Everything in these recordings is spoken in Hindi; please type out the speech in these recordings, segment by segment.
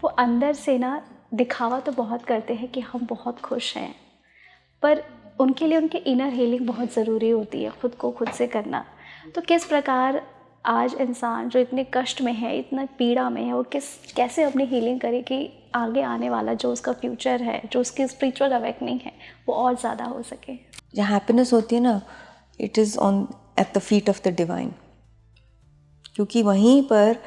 वो अंदर से ना दिखावा तो बहुत करते हैं कि हम बहुत खुश हैं, पर उनके लिए उनकी इनर हीलिंग बहुत ज़रूरी होती है, खुद को खुद से करना। तो किस प्रकार आज इंसान जो इतने कष्ट में है, इतना पीड़ा में है, वो कैसे अपनी हीलिंग करे कि आगे आने वाला जो उसका फ्यूचर है, जो उसकी स्पिरिचुअल अवेकनिंग है, वो और ज़्यादा हो सके। जहाँ हैप्पीनेस होती है ना, it is on at the feet of the divine, क्योंकि वहीं पर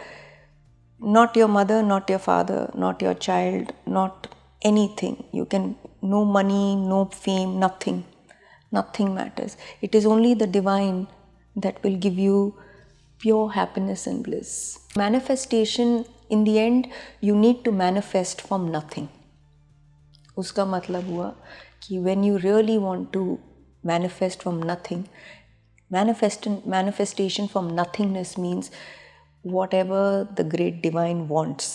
not your mother, not your father, not your child, not anything. You can, no money, no fame, nothing matters. It is only the divine that will give you pure happiness and bliss. Manifestation, in the end, you need to manifest from nothing. उसका मतलब हुआ कि when you really want to manifest from nothing, manifestation from nothingness means whatever the great divine wants,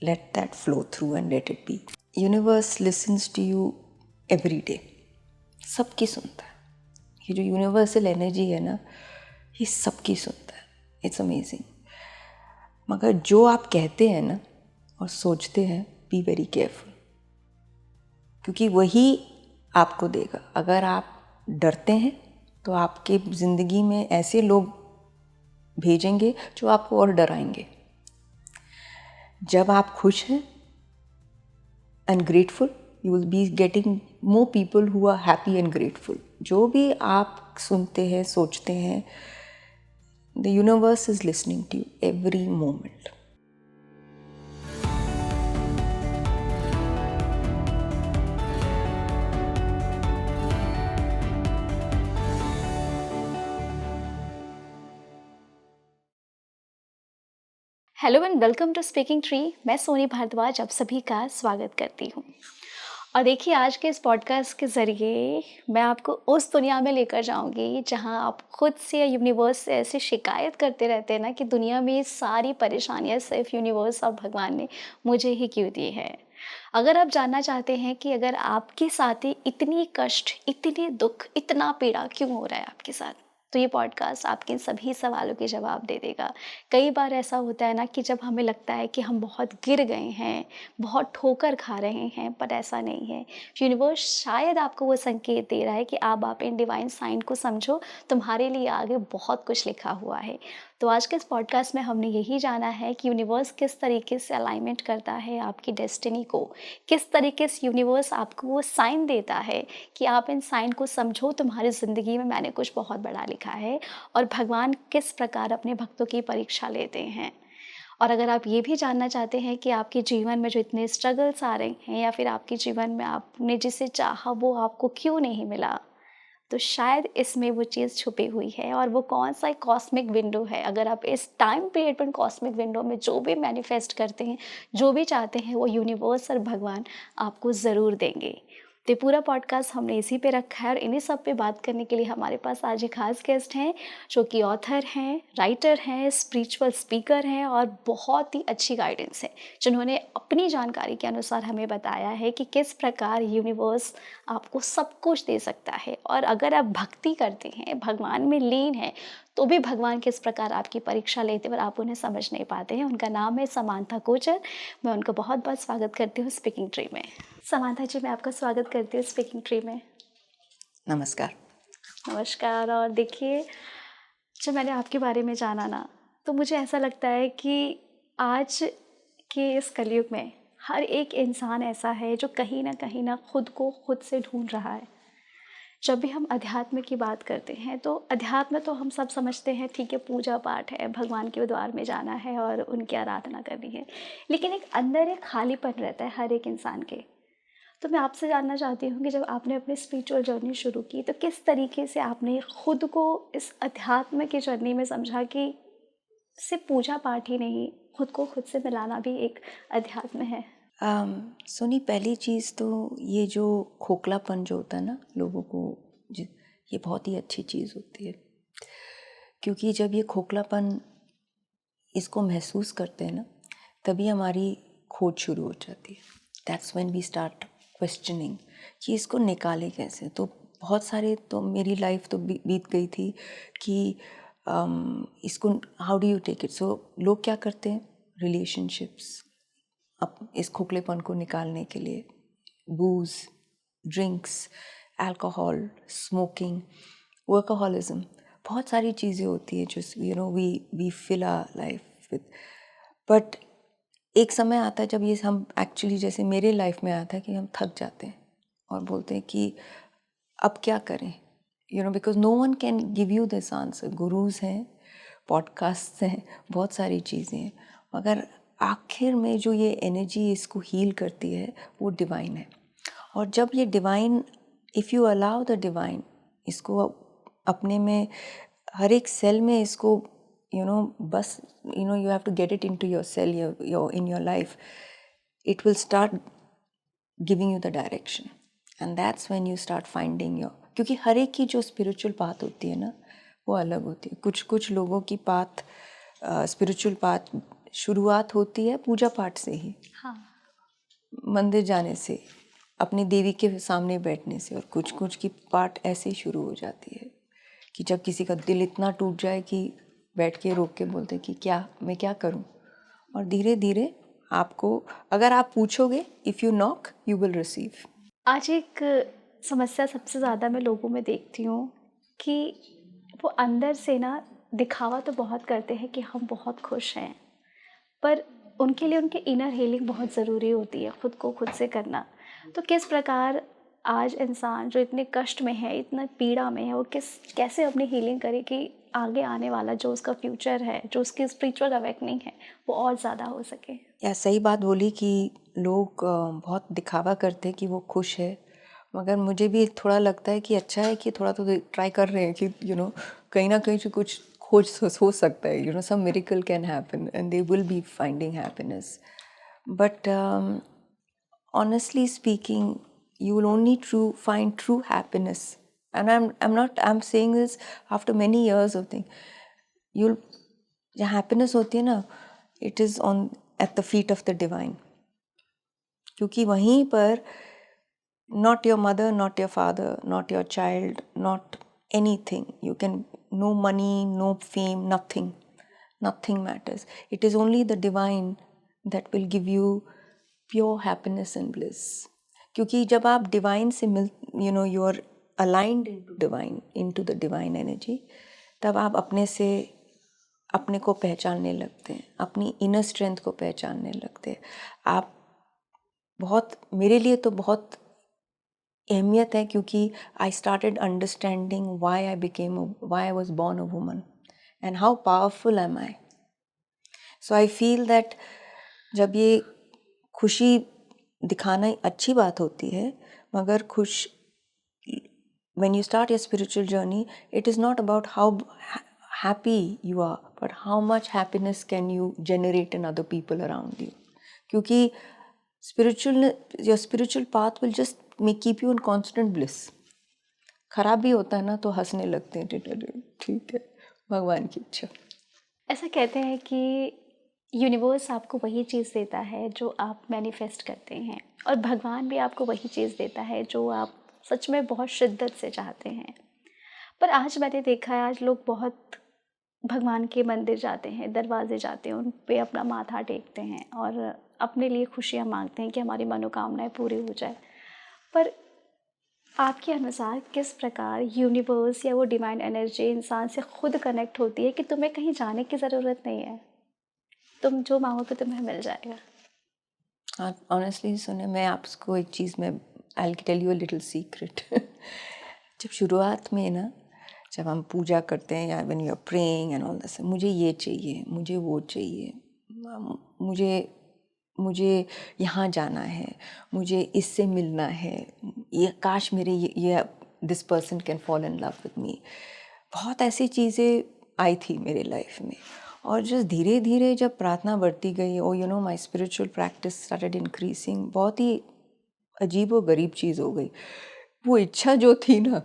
let that flow through and let it be. Universe listens to you every day. सबकी सुनता है. ये जो यूनिवर्सल एनर्जी है ना, ये सबकी सुनता है. It's amazing. मगर जो आप कहते हैं ना और सोचते हैं, बी वेरी केयरफुल, क्योंकि वही आपको देगा. अगर आप डरते हैं तो आपके ज़िंदगी में ऐसे लोग भेजेंगे जो आपको और डराएंगे. जब आप खुश हैं and grateful, you will be getting more people who are happy and grateful. जो भी आप सुनते हैं, सोचते हैं, the universe is listening to you every moment. Hello and welcome to speaking tree. मैं सोनी भारद्वाज आप सभी का स्वागत करती हूँ. और देखिए, आज के इस पॉडकास्ट के ज़रिए मैं आपको उस दुनिया में लेकर जाऊंगी जहां आप खुद से या यूनिवर्स से ऐसे शिकायत करते रहते हैं ना कि दुनिया में सारी परेशानियां सिर्फ यूनिवर्स और भगवान ने मुझे ही क्यों दी है. अगर आप जानना चाहते हैं कि अगर आपके साथ ही इतनी कष्ट, इतने दुख, इतना पीड़ा क्यों हो रहा है आपके साथ, तो ये पॉडकास्ट आपके सभी सवालों के जवाब दे देगा. कई बार ऐसा होता है ना कि जब हमें लगता है कि हम बहुत गिर गए हैं, बहुत ठोकर खा रहे हैं, पर ऐसा नहीं है. यूनिवर्स शायद आपको वो संकेत दे रहा है कि अब आप इन डिवाइन साइन को समझो, तुम्हारे लिए आगे बहुत कुछ लिखा हुआ है. तो आज के इस पॉडकास्ट में हमने यही जाना है कि यूनिवर्स किस तरीके से अलाइनमेंट करता है आपकी डेस्टिनी को, किस तरीके से यूनिवर्स आपको वो साइन देता है कि आप इन साइन को समझो, तुम्हारी ज़िंदगी में मैंने कुछ बहुत बड़ा लिखा है, और भगवान किस प्रकार अपने भक्तों की परीक्षा लेते हैं. और अगर आप ये भी जानना चाहते हैं कि आपके जीवन में जो इतने स्ट्रगल्स आ रहे हैं या फिर आपके जीवन में आपने जिसे चाहा वो आपको क्यों नहीं मिला, तो शायद इसमें वो चीज़ छुपी हुई है. और वो कौन सा एक कॉस्मिक विंडो है, अगर आप इस टाइम पीरियड पर कॉस्मिक विंडो में जो भी मैनिफेस्ट करते हैं, जो भी चाहते हैं, वो यूनिवर्स और भगवान आपको ज़रूर देंगे. तो ये पूरा पॉडकास्ट हमने इसी पे रखा है, और इन्हीं सब पे बात करने के लिए हमारे पास आज एक खास गेस्ट हैं जो कि ऑथर हैं, राइटर हैं, स्पिरिचुअल स्पीकर हैं और बहुत ही अच्छी गाइडेंस है, जिन्होंने अपनी जानकारी के अनुसार हमें बताया है कि किस प्रकार यूनिवर्स आपको सब कुछ दे सकता है. और अगर आप भक्ति करते हैं, भगवान में लीन हैं, तो भी भगवान किस प्रकार आपकी परीक्षा लेते हैं और आप उन्हें समझ नहीं पाते हैं. उनका नाम है समांथा कोचर. मैं उनका बहुत बहुत स्वागत करती हूँ स्पीकिंग ट्री में. समांथा जी, मैं आपका स्वागत करती हूँ स्पीकिंग ट्री में. नमस्कार. नमस्कार. और देखिए, जब मैंने आपके बारे में जाना ना, तो मुझे ऐसा लगता है कि आज के इस कलयुग में हर एक इंसान ऐसा है जो कहीं ना खुद को खुद से ढूंढ रहा है. जब भी हम अध्यात्म की बात करते हैं तो अध्यात्म तो हम सब समझते हैं, ठीक है, पूजा पाठ है, भगवान के द्वार में जाना है और उनकी आराधना करनी है. लेकिन एक अंदर एक खालीपन रहता है हर एक इंसान के. तो मैं आपसे जानना चाहती हूँ कि जब आपने अपनी स्पिरिचुअल जर्नी शुरू की, तो किस तरीके से आपने खुद को इस अध्यात्म की जर्नी में समझा कि सिर्फ पूजा पाठ ही नहीं, खुद को खुद से मिलाना भी एक अध्यात्म है. सोनी, पहली चीज़ तो ये जो खोखलापन जो होता है ना लोगों को, ये बहुत ही अच्छी चीज़ होती है, क्योंकि जब ये खोखलापन इसको महसूस करते हैं ना, तभी हमारी खोज शुरू हो जाती है. That's when we start questioning कि इसको निकाले कैसे. तो बहुत सारे, तो मेरी लाइफ तो बीत गई थी कि इसको how do you take it. So लोग क्या करते हैं, रिलेशनशिप्स, इस खोखलेपन को निकालने के लिए। Booze, drinks, alcohol, smoking, workaholism, बहुत सारी चीज़ें होती है जो we fill our life with. But एक समय आता है जब ये हम एक्चुअली, जैसे मेरे लाइफ में आता है कि हम थक जाते हैं और बोलते हैं कि अब क्या करें, because no one can give you this answer. Gurus हैं, पॉडकास्ट हैं, बहुत सारी चीज़ें हैं, मगर आखिर में जो ये एनर्जी इसको हील करती है वो डिवाइन है। और जब ये divine, if you allow the divine, इसको अपने में हर एक सेल में इसको बस you have to get it into your cell, in your life. It will start giving you the direction, and that's when you start finding your, क्योंकि हर एक की जो स्पिरिचुअल पाथ होती है ना वो अलग होती है। कुछ लोगों की पाथ, स्पिरिचुअल पाथ शुरुआत होती है पूजा पाठ से ही, हाँ, मंदिर जाने से, अपनी देवी के सामने बैठने से, और कुछ की पाठ ऐसे ही शुरू हो जाती है कि जब किसी का दिल इतना टूट जाए कि बैठ के रोक के बोलते कि मैं क्या करूं, और धीरे धीरे आपको, अगर आप पूछोगे, if you knock you will receive. आज एक समस्या सबसे ज़्यादा मैं लोगों में देखती हूँ कि वो अंदर से ना दिखावा तो बहुत करते हैं कि हम बहुत खुश हैं, पर उनके लिए उनके इनर हीलिंग बहुत ज़रूरी होती है, खुद को खुद से करना। तो किस प्रकार आज इंसान जो इतने कष्ट में है, इतना पीड़ा में है, वो कैसे अपनी हीलिंग करे कि आगे आने वाला जो उसका फ्यूचर है, जो उसकी स्पिरिचुअल अवेकनिंग है, वो और ज़्यादा हो सके। या सही बात बोली कि लोग बहुत दिखावा करते हैं कि वो खुश है, मगर मुझे भी थोड़ा लगता है कि अच्छा है कि थोड़ा तो ट्राई कर रहे हैं कि कहीं ना कहीं से कुछ खोज हो सकता है, some miracle can happen and they will be finding happiness. But honestly speaking, you will only find true happiness, and I'm saying this after many years of thing. You'll, जो happiness होती है ना, it is on at the feet of the divine, क्योंकि वहीं पर not your mother, not your father, not your child, not anything, you can, no money, no fame, nothing matters. It is only the divine that will give you pure happiness and bliss. क्योंकि जब आप डिवाइन से you are aligned into the divine energy, तब आप अपने को पहचानने लगते हैं, अपनी इनर स्ट्रेंथ को पहचानने लगते हैं। आप बहुत, मेरे लिए तो बहुत अहमियत है, क्योंकि I started understanding why I was born a woman and how powerful am I. So I feel that जब ये खुशी दिखाना अच्छी बात होती है, मगर when you start your spiritual journey, it is not about how happy you are, but how much happiness can you generate in other people around you. क्योंकि your spiritual path will just keep you in constant bliss. खराब भी होता है ना तो हंसने लगते हैं, ठीक है, भगवान की इच्छा। ऐसा कहते हैं कि यूनिवर्स आपको वही चीज़ देता है जो आप मैनिफेस्ट करते हैं, और भगवान भी आपको वही चीज़ देता है जो आप सच में बहुत शिद्दत से चाहते हैं। पर आज मैंने देखा है, आज लोग बहुत भगवान के मंदिर जाते हैं, दरवाजे जाते हैं, उन पे अपना माथा टेकते हैं और अपने लिए खुशियाँ मांगते हैं कि हमारी मनोकामनाएं पूरी हो जाए। पर आपके अनुसार किस प्रकार यूनिवर्स या वो डिवाइन एनर्जी इंसान से खुद कनेक्ट होती है कि तुम्हें कहीं जाने की ज़रूरत नहीं है, तुम जो मांगोगे तुम्हें मिल जाएगा? ऑनेस्टली सुने, मैं आपको एक चीज़ में, I tell you a little secret. जब शुरुआत में ना, जब हम पूजा करते हैं या when you are praying and all this, मुझे ये चाहिए, मुझे वो चाहिए, मुझे यहाँ जाना है, मुझे इससे मिलना है, ये काश मेरे ये this person can fall in love with me, बहुत ऐसी चीज़ें आई थी मेरे लाइफ में। और जस्ट धीरे धीरे जब प्रार्थना बढ़ती गई, और my spiritual practice started increasing, बहुत ही अजीब व गरीब चीज़ हो गई। वो इच्छा जो थी ना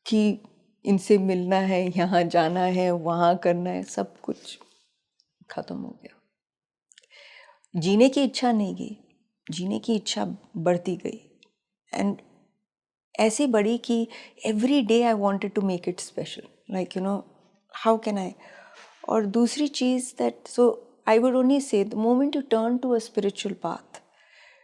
कि इनसे मिलना है, यहाँ जाना है, वहाँ करना है, सब कुछ ख़त्म हो गया। जीने की इच्छा नहीं गई, जीने की इच्छा बढ़ती गई, एंड ऐसी बढ़ी कि every day I wanted to make it special, like how can I. और दूसरी चीज़ that, so I would only say the moment you turn to a spiritual path,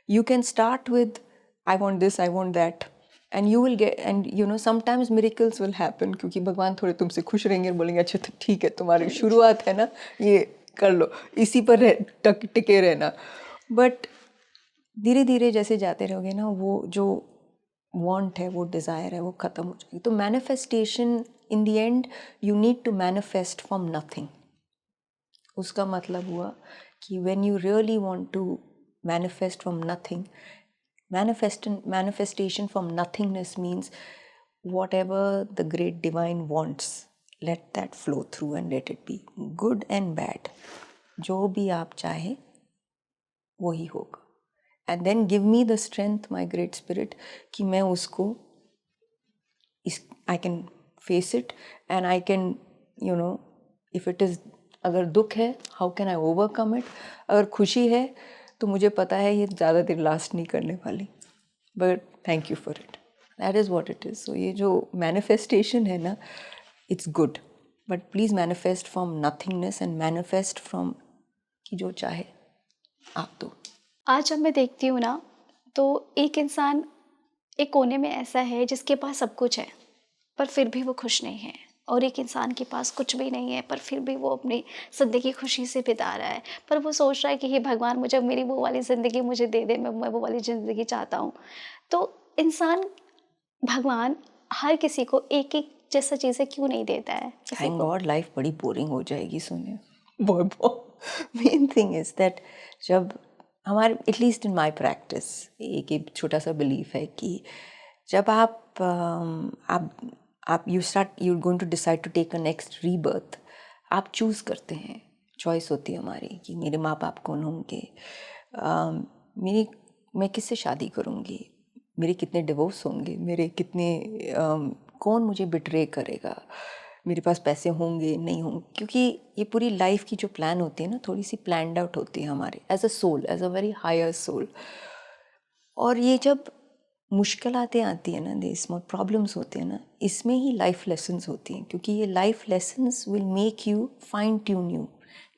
you can start with, I want this, I want that. And you will get, and sometimes miracles will happen क्योंकि भगवान थोड़े तुमसे खुश रहेंगे और बोलेंगे अच्छा तो ठीक है, तुम्हारी शुरुआत है ना, ये कर लो, इसी पर टिके रहना. बट धीरे धीरे जैसे जाते रहोगे ना, वो जो वांट है, वो डिज़ायर है, वो ख़त्म हो जाएगी. तो manifestation in the end, you need to manifest from nothing. उसका मतलब हुआ कि when you really want to manifest from nothing, manifestation from nothingness means whatever the great divine wants, let that flow through and let it be good and bad. जो भी आप चाहे वही होगा. And then give me the strength, my great spirit, कि मैं उसको I can face it and I can, if it is, अगर दुख है, how can I overcome it. अगर खुशी है तो मुझे पता है ये ज़्यादा देर लास्ट नहीं करने वाली. But thank you for it. That is what it is. So ये जो मैनिफेस्टेशन है ना, it's good, but please manifest from nothingness and manifest from कि जो चाहे आप दो. आज जब मैं देखती हूँ ना, तो एक इंसान एक कोने में ऐसा है जिसके पास सब कुछ है पर फिर भी वो खुश नहीं है, और एक इंसान के पास कुछ भी नहीं है पर फिर भी वो अपनी ज़िंदगी खुशी से बिता रहा है, पर वो सोच रहा है कि हे भगवान, मुझे मेरी वो वाली ज़िंदगी मुझे दे दे, मैं वो वाली ज़िंदगी चाहता हूँ. तो इंसान, भगवान हर किसी को एक एक जैसा चीज़ें क्यों नहीं देता है? थैंक गॉड, लाइफ बड़ी बोरिंग हो जाएगी सोनिया. बहुत मेन थिंग इज़ दैट जब हमारे, एटलीस्ट इन माई प्रैक्टिस, एक छोटा सा बिलीफ है कि जब आप you're going to decide to take a next rebirth, आप चूज़ करते हैं, चॉइस होती है हमारी कि मेरे माँ बाप कौन होंगे, मैं किससे शादी करूँगी, मेरे कितने डिवोर्स होंगे, मेरे कितने कौन मुझे बिट्रे करेगा, मेरे पास पैसे होंगे नहीं होंगे. क्योंकि ये पूरी लाइफ की जो प्लान होती है ना, थोड़ी सी प्लान्ड आउट होती है हमारे as a soul, as a very higher soul. और ये जब मुश्किलातें आती है ना, दे स्मॉल प्रॉब्लम्स होते हैं ना, इसमें ही लाइफ लेसन्स होती हैं. क्योंकि ये life lessons will make you fine tune you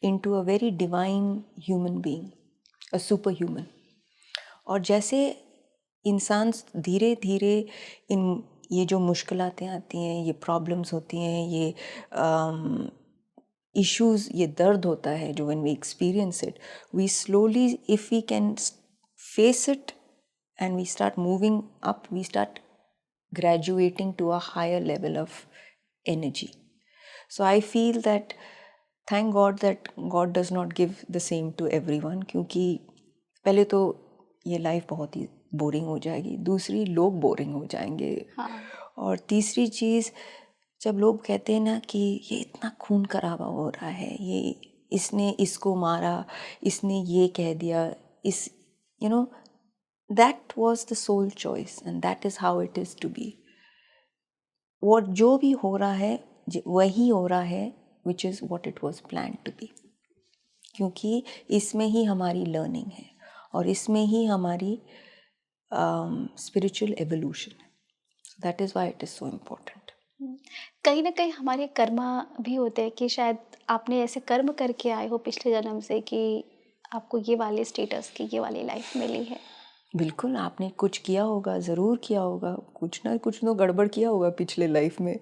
into a very divine human being, a super human. और जैसे इंसान धीरे धीरे ये जो मुश्किलातें आती हैं, ये प्रॉब्लम्स होती हैं, ये इश्यूज़, ये दर्द होता है जो when we experience it, we slowly, if we can face it and we start moving up, we start graduating to a higher level of energy. So I feel that, thank God that God does not give the same to everyone, क्योंकि पहले तो ये लाइफ बहुत ही बोरिंग हो जाएगी, दूसरी लोग बोरिंग हो जाएंगे. हाँ. और तीसरी चीज़, जब लोग कहते हैं ना कि ये इतना खून खराबा हो रहा है, ये इसने इसको मारा, इसने ये कह दिया, इस that was the soul choice and that is how it is to be. और जो भी हो रहा है वही हो रहा है, which is what it was planned to be. क्योंकि इसमें ही हमारी लर्निंग है और इसमें ही हमारी स्पिरिचुअल एवोल्यूशन है. That is why it is so important. कहीं ना कहीं हमारे कर्मा भी होते हैं कि शायद आपने ऐसे कर्म करके आए हो पिछले जन्म से कि आपको ये वाले स्टेटस की, ये वाली लाइफ मिली है. बिल्कुल, आपने कुछ किया होगा, ज़रूर किया होगा, कुछ ना कुछ तो गड़बड़ किया होगा पिछले लाइफ में,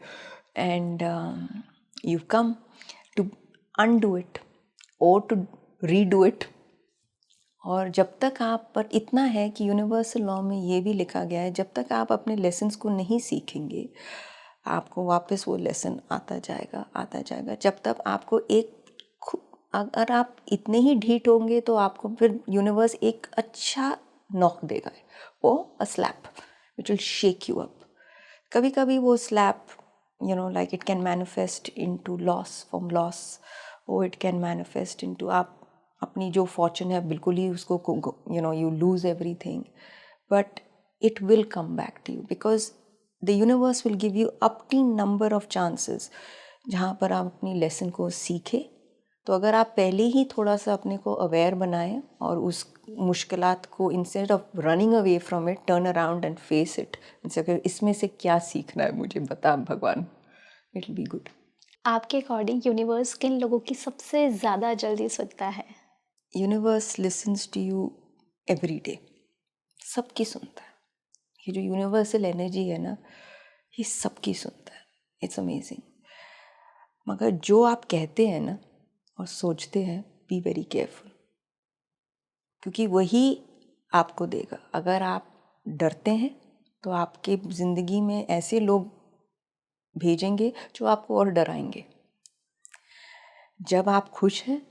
and you come to undo it और टू रीडू इट. और जब तक आप पर इतना है कि यूनिवर्सल लॉ में ये भी लिखा गया है, जब तक आप अपने लेसन्स को नहीं सीखेंगे, आपको वापस वो लेसन आता जाएगा. जब तक आपको अगर आप इतने ही ढीठ होंगे तो आपको फिर यूनिवर्स एक अच्छा नॉक देगा, वो a slap which will shake you up. कभी कभी वो slap, like it can manifest into loss, from loss, और इट कैन मैनिफेस्ट इनटू आप अपनी जो फॉर्चून है बिल्कुल ही उसको you lose everything, but it will come back to you because the universe will give you up to number of chances जहाँ पर आप अपनी लेसन को सीखें. तो अगर आप पहले ही थोड़ा सा अपने को अवेयर बनाएं और उस मुश्किलात को, instead of running away from it, turn around and face it. इसमें से क्या सीखना है मुझे बता भगवान, इट विल बी गुड. आपके अकॉर्डिंग यूनिवर्स किन लोगों की सबसे ज़्यादा जल्दी सुनता है? Universe listens to you every day, सबकी सुनता है। ये जो यूनिवर्सल एनर्जी है ना, ये सबकी सुनता है। It's amazing. मगर जो आप कहते हैं ना और सोचते हैं, बी वेरी केयरफुल, क्योंकि वही आपको देगा। अगर आप डरते हैं तो आपके ज़िंदगी में ऐसे लोग भेजेंगे जो आपको और डराएंगे। जब आप खुश हैं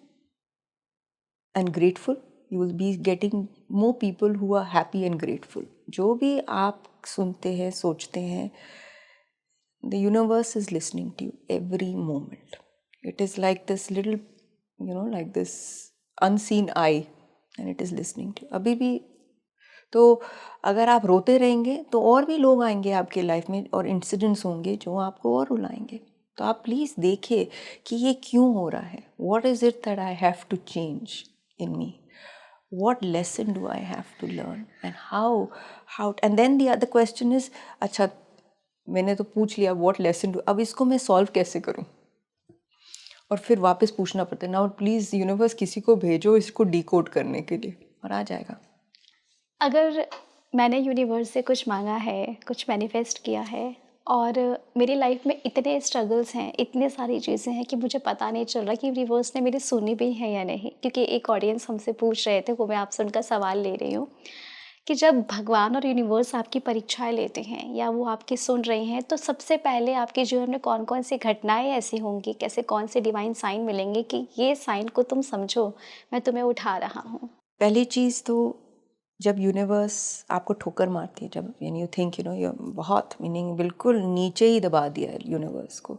and grateful, you will be getting more people who are happy and grateful. जो भी आप सुनते हैं, सोचते हैं, the universe is listening to you every moment. It is like this little, like this unseen eye, and it is listening to you. अभी भी तो अगर आप रोते रहेंगे तो और भी लोग आएंगे आपके लाइफ में और इंसिडेंट्स होंगे जो आपको और रुलाएंगे। तो आप प्लीज़ देखिए कि ये क्यों हो रहा है। What is it that I have to change in me? What lesson do I have to learn? And how and then the other question is, अच्छा मैंने तो पूछ लिया what lesson do, अब इसको मैं सॉल्व कैसे करूँ? और फिर वापस पूछना पड़ता है। नाउ प्लीज़ यूनिवर्स किसी को भेजो इसको डिकोड करने के लिए, और आ जाएगा। अगर मैंने यूनिवर्स से कुछ मांगा है, कुछ मैनिफेस्ट किया है और मेरी लाइफ में इतने स्ट्रगल्स हैं, इतनी सारी चीज़ें हैं कि मुझे पता नहीं चल रहा कि यूनिवर्स ने मेरी सुनी भी है या नहीं, क्योंकि एक ऑडियंस हमसे पूछ रहे थे, वो मैं आपसे उनका सवाल ले रही हूँ कि जब भगवान और यूनिवर्स आपकी परीक्षाएं लेते हैं या वो आपकी सुन रही हैं, तो सबसे पहले आपके जीवन में कौन कौन सी घटनाएं ऐसी होंगी, कैसे कौन से डिवाइन साइन मिलेंगे कि ये साइन को तुम समझो, मैं तुम्हें उठा रहा हूँ? पहली चीज़ तो जब यूनिवर्स आपको ठोकर मारती है, जब यू थिंक ये बहुत मीनिंग बिल्कुल नीचे ही दबा दिया है यूनिवर्स को,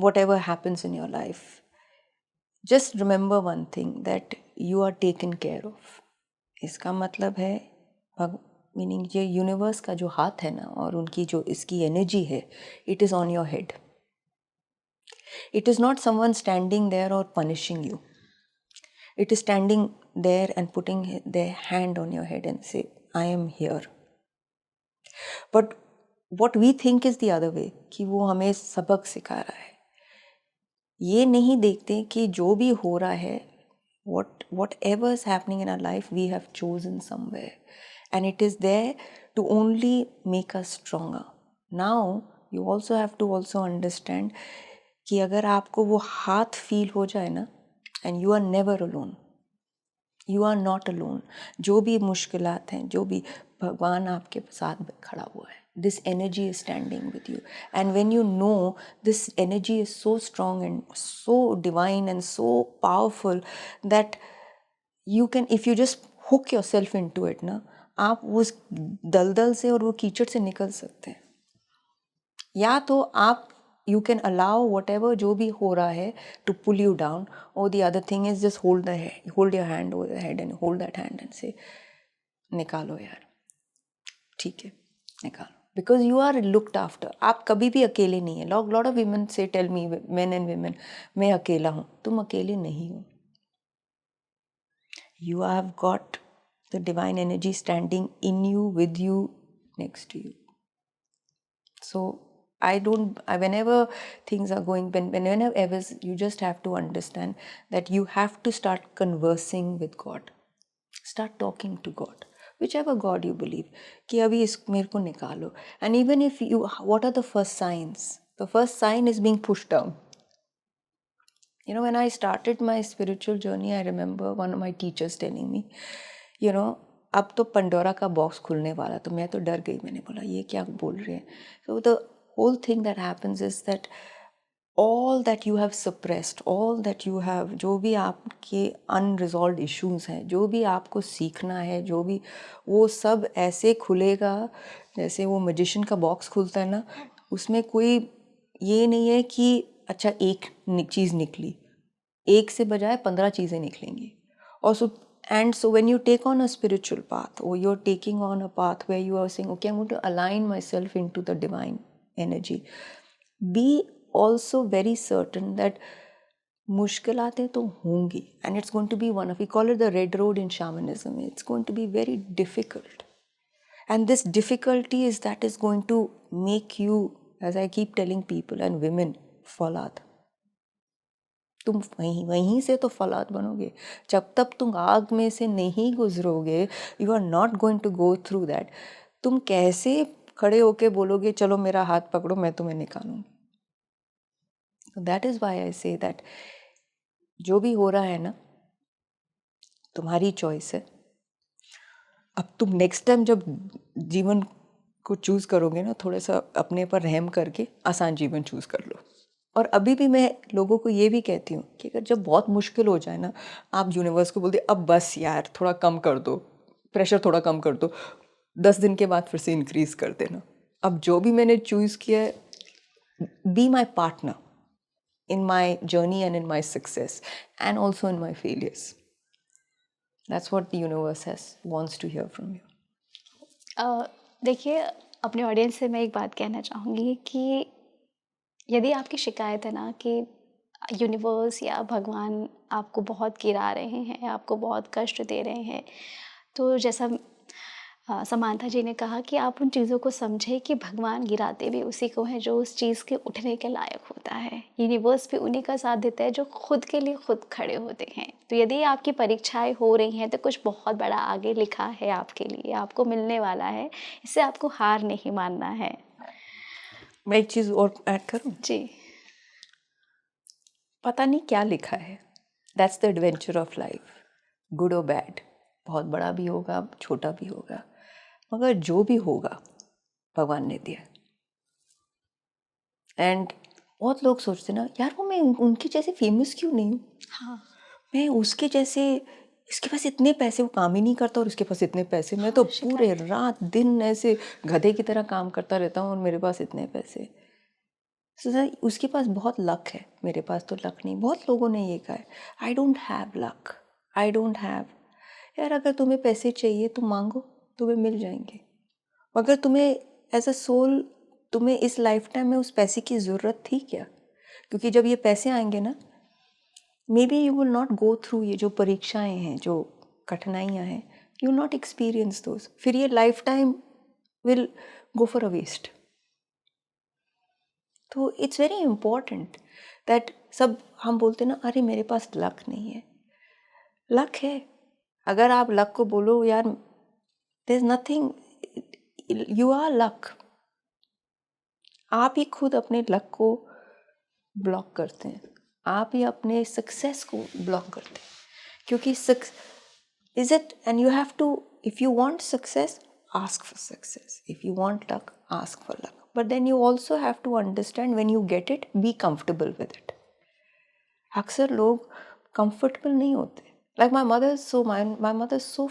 whatever happens in your life, just remember one thing that you are taken care of. इसका मतलब है मीनिंग ये यूनिवर्स का जो हाथ है ना और उनकी जो इसकी एनर्जी है, it is on your head. It is not someone standing there or punishing you. It is standing there and putting their hand on your head and say, I am here. But what we think is the other way, कि वो हमें सबक सिखा रहा है। ये नहीं देखते कि जो भी हो रहा है, whatever is happening in our life, we have chosen somewhere. And it is there to only make us stronger. Now, you also have to also understand कि अगर आपको वो हाथ फील हो जाए ना, and you are never alone, you are not alone. जो भी मुश्किलात हैं, जो भी, भगवान आपके साथ खड़ा हुआ है। This energy is standing with you, and when you know this energy is so strong and so divine and so powerful that you can, if you just hook your self in to it ना, आप उस दलदल से और वो कीचड़ से निकल सकते हैं। या तो आप you can allow whatever जो भी हो रहा है to pull you down, or the other thing is just hold your hand over the head and hold that hand and say, निकालो यार, ठीक है, निकालो, because you are looked after. आप कभी भी अकेले नहीं है। lot of women say, tell me, men and women, मैं अकेला हूँ। तुम अकेले नहीं हो। You have got the divine energy standing in you, with you, next to you. So whenever things are going, whenever you just have to understand that you have to start conversing with God. Start talking to God, whichever God you believe, कि अभी इस मेरे को निकालो. And even if you, what are the first signs? The first sign is being pushed down. When I started my spiritual journey, I remember one of my teachers telling me, अब तो पंडोरा का बॉक्स खुलने वाला। तो मैं तो डर गई। मैंने बोला ये क्या बोल रहे हैं। So the whole thing that happens is that all that you have suppressed, all that you have, जो भी आपके unresolved issues हैं, जो भी आपको सीखना है, जो भी, वो सब ऐसे खुलेगा जैसे वो magician का बॉक्स खुलता है ना। उसमें कोई ये नहीं है कि अच्छा एक चीज़ निकली, एक से बजाय 15 चीज़ें निकलेंगी। और and so when you take on a spiritual path, or you're taking on a path where you are saying, okay, I'm going to align myself into the divine energy, be also very certain that मुश्किलातें तो होंगी, and it's going to be one of, we call it the red road in shamanism. It's going to be very difficult, and this difficulty is that is going to make you, as I keep telling people and women, फौलाद, तुम वहीं से तो फौलाद बनोगे। जब तक तुम आग में से नहीं गुजरोगे, you are not going to go through that. तुम कैसे खड़े होके बोलोगे चलो मेरा हाथ पकड़ो मैं तुम्हें निकालूंगी? That is why I say that जो भी हो रहा है ना, तुम्हारी चॉइस है। अब तुम नेक्स्ट टाइम जब जीवन को चूज करोगे ना, थोड़ा सा अपने पर रहम करके आसान जीवन चूज कर लो। और अभी भी मैं लोगों को ये भी कहती हूँ कि अगर जब बहुत मुश्किल हो जाए ना, आप यूनिवर्स को बोलते अब बस यार थोड़ा कम कर दो, प्रेशर थोड़ा कम कर दो, 10 दिन के बाद फिर से इंक्रीज कर देना। अब जो भी मैंने चूज किया है, be my partner in my journey and in my success and also in my failures. That's what the universe wants to hear from you. देखिए, अपने ऑडियंस से मैं एक बात कहना चाहूँगी कि यदि आपकी शिकायत है ना कि यूनिवर्स या भगवान आपको बहुत गिरा रहे हैं, आपको बहुत कष्ट दे रहे हैं, तो जैसा समांथा जी ने कहा कि आप उन चीज़ों को समझें कि भगवान गिराते भी उसी को हैं जो उस चीज़ के उठने के लायक होता है। यूनिवर्स भी उन्हीं का साथ देता है जो खुद के लिए खुद खड़े होते हैं। तो यदि आपकी परीक्षाएं हो रही हैं तो कुछ बहुत बड़ा आगे लिखा है आपके लिए, आपको मिलने वाला है। इससे आपको हार नहीं मानना है। मैं एक चीज़ और ऐड करूं? जी। पता नहीं क्या लिखा है, that's the adventure of life, good और बैड। बहुत बड़ा भी होगा, छोटा भी होगा, मगर जो भी होगा भगवान ने दिया। एंड बहुत लोग सोचते ना, यार वो मैं उनके जैसे फेमस क्यों नहीं हूँ? हाँ, मैं उसके जैसे, इसके पास इतने पैसे, वो काम ही नहीं करता और उसके पास इतने पैसे, मैं तो पूरे रात दिन ऐसे गधे की तरह काम करता रहता हूँ और मेरे पास इतने पैसे। उसके पास बहुत लक है, मेरे पास तो लक नहीं। बहुत लोगों ने ये कहा है, I don't have luck, I don't have. यार अगर तुम्हें पैसे चाहिए तुम मांगो, तुम्हें मिल जाएंगे। मगर तुम्हें एज अ सोल, तुम्हें इस लाइफ टाइम में उस पैसे की ज़रूरत थी क्या? क्योंकि जब ये पैसे आएंगे ना, may be you will not go through ये जो परीक्षाएं हैं, जो कठिनाइयाँ हैं, यू नॉट एक्सपीरियंस दोस। फिर ये life time will go for a waste. तो इट्स वेरी इम्पॉर्टेंट दैट, सब हम बोलते ना अरे मेरे पास लक नहीं है। लक है। अगर आप लक को बोलो यार there is nothing, you are luck. आप ही खुद अपने लक को ब्लॉक करते हैं, आप ही अपने सक्सेस को ब्लॉक करते हैं। क्योंकि is it, and you have to, if you want success ask for success, if you want luck ask for luck, but then you also have to understand when you get it, be comfortable with it. अक्सर लोग comfortable नहीं होते. Like my mother is so, my mother is so,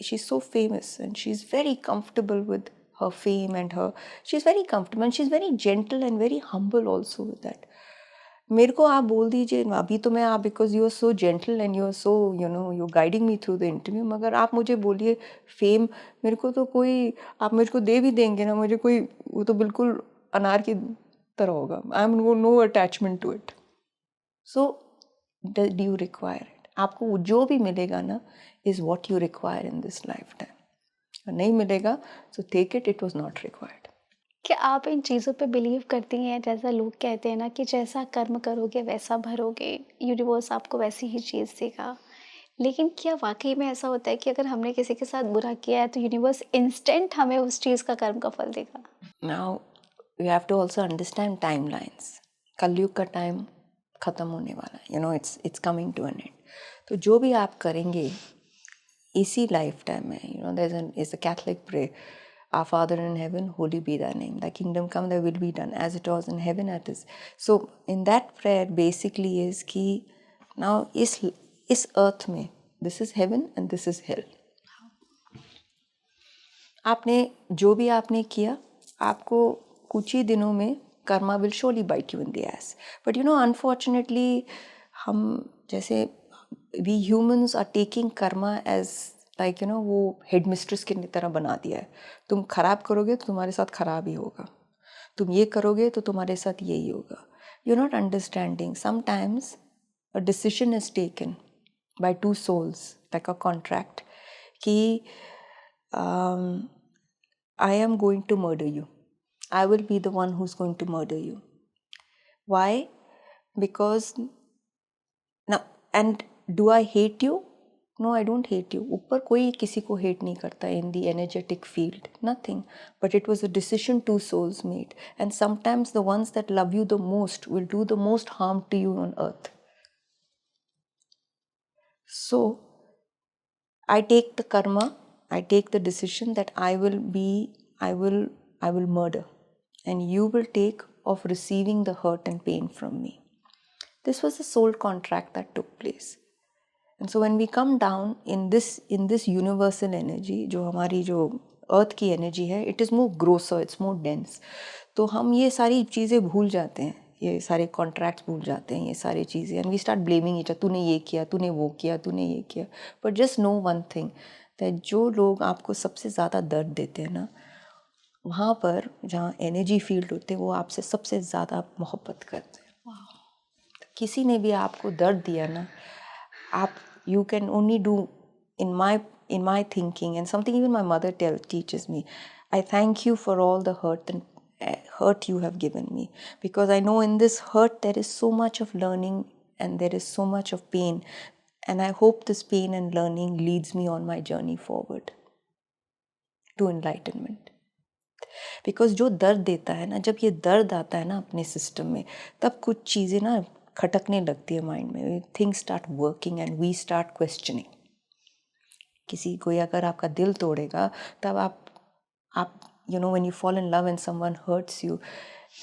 she's so famous and she's very comfortable with her fame and her, she's very comfortable and she's very gentle and very humble also with that. मेरे को आप बोल दीजिए अभी तो मैं, आप because you are so gentle and you are so you know you guiding me through the interview, मगर आप मुझे बोलिए फेम, मेरे को तो कोई, आप मेरे को दे भी देंगे ना, मुझे कोई, वो तो बिल्कुल अनार की तरह होगा। I am no attachment to it. So do you require it? आपको जो भी मिलेगा ना is what you require in this life time. नहीं मिलेगा so take it, it was not required. क्या आप इन चीज़ों पे बिलीव करती हैं, जैसा लोग कहते हैं ना कि जैसा कर्म करोगे वैसा भरोगे, यूनिवर्स आपको वैसी ही चीज़ देगा। लेकिन क्या वाकई में ऐसा होता है कि अगर हमने किसी के साथ बुरा किया है तो यूनिवर्स इंस्टेंट हमें उस चीज़ का कर्म का फल देगा? Now you have to also understand time lines. कलयुग का टाइम ख़त्म होने वाला है, you know it's coming to an end. तो जो भी आप करेंगे इसी लाइफ टाइम में, you know there is a Catholic pray, Our Father in heaven, holy be thy name. Thy kingdom come, thy will be done, as it was in heaven, as it is. So, in that prayer, basically is कि now इस earth में, this is heaven and this is hell. आपने जो भी आपने किया, आपको कुछ ही दिनों में karma will surely bite you in the ass. But you know, unfortunately, हम जैसे we humans are taking karma as like you know वो हेड मिस्ट्रेस की तरह बना दिया है। तुम खराब करोगे तो तुम्हारे साथ खराब ही होगा, तुम ये करोगे तो तुम्हारे साथ यही होगा। You not understanding sometimes a decision is taken by two souls like a contract कि I am going to murder you, I will be the one who is going to murder you. Why? because now, and do I hate you? No, I don't hate you. ऊपर कोई किसी को hate नहीं करता in the energetic field. Nothing. But it was a decision two souls made. And sometimes the ones that love you the most will do the most harm to you on earth. So, I take the karma, I take the decision that I will murder. And you will take of receiving the hurt and pain from me. This was a soul contract that took place. And so when we come down in this universal energy, जो हमारी जो अर्थ की एनर्जी है, it is more grosser, it's more dense. तो हम ये सारी चीज़ें भूल जाते हैं, ये सारे कॉन्ट्रैक्ट्स भूल जाते हैं, ये सारी चीज़ें, and we start blaming each other, तूने ये किया, तूने वो किया, तूने ये किया. But just know one thing, that जो लोग आपको सबसे ज़्यादा दर्द देते हैं ना, वहाँ पर जहाँ एनर्जी फील्ड होते हैं, वो आपसे सबसे ज़्यादा मोहब्बत करते हैं. किसी ने भी आपको दर्द दिया ना, आप you can only do in my thinking, and something even my mother teaches me, I thank you for all the hurt you have given me, because I know in this hurt there is so much of learning and there is so much of pain, and I hope this pain and learning leads me on my journey forward to enlightenment. Because जो दर्द देता है ना, जब ये दर्द आता है ना अपने सिस्टम में, तब कुछ चीज़ें ना खटकने लगती है माइंड में. Things start working and we start questioning. किसी कोई अगर आपका दिल तोड़ेगा, तब आप you know, when you fall in love and someone hurts you,